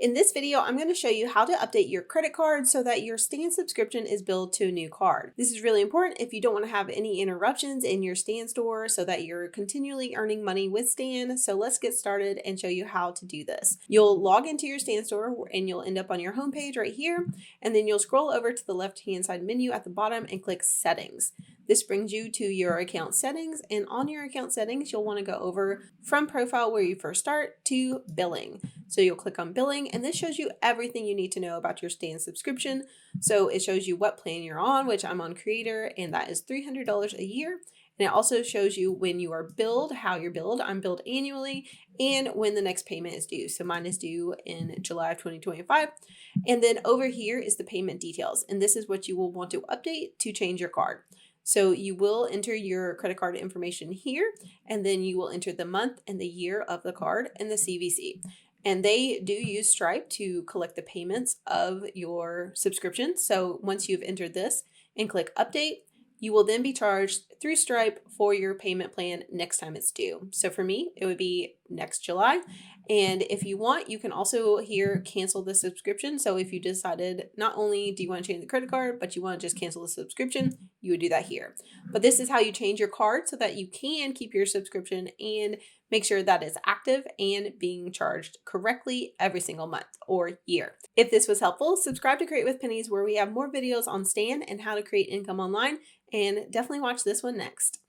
In this video, I'm going to show you how to update your credit card so that your Stan subscription is billed to a new card. This is really important if you don't want to have any interruptions in your Stan store so that you're continually earning money with Stan. So let's get started and show you how to do this. You'll log into your Stan store and you'll end up on your homepage right here, and then you'll scroll over to the left-hand side menu at the bottom and click Settings. This brings you to your account settings, and on your account settings, you'll want to go over from profile where you first start to billing. So you'll click on billing, and this shows you everything you need to know about your Stan subscription. So it shows you what plan you're on, which I'm on Creator, and that is $300 a year. And it also shows you when you are billed, how you're billed. I'm billed annually, and when the next payment is due. So mine is due in July of 2025. And then over here is the payment details. And this is what you will want to update to change your card. So you will enter your credit card information here, and then you will enter the month and the year of the card and the CVC. And they do use Stripe to collect the payments of your subscription. So once you've entered this and click update, you will then be charged through Stripe for your payment plan next time it's due. So for me, it would be next July. And if you want, you can also here cancel the subscription. So if you decided not only do you want to change the credit card, but you want to just cancel the subscription, you would do that here. But this is how you change your card so that you can keep your subscription and make sure that it's active and being charged correctly every single month or year. If this was helpful, subscribe to Create with Pennies, where we have more videos on Stan and how to create income online, and definitely watch this one next.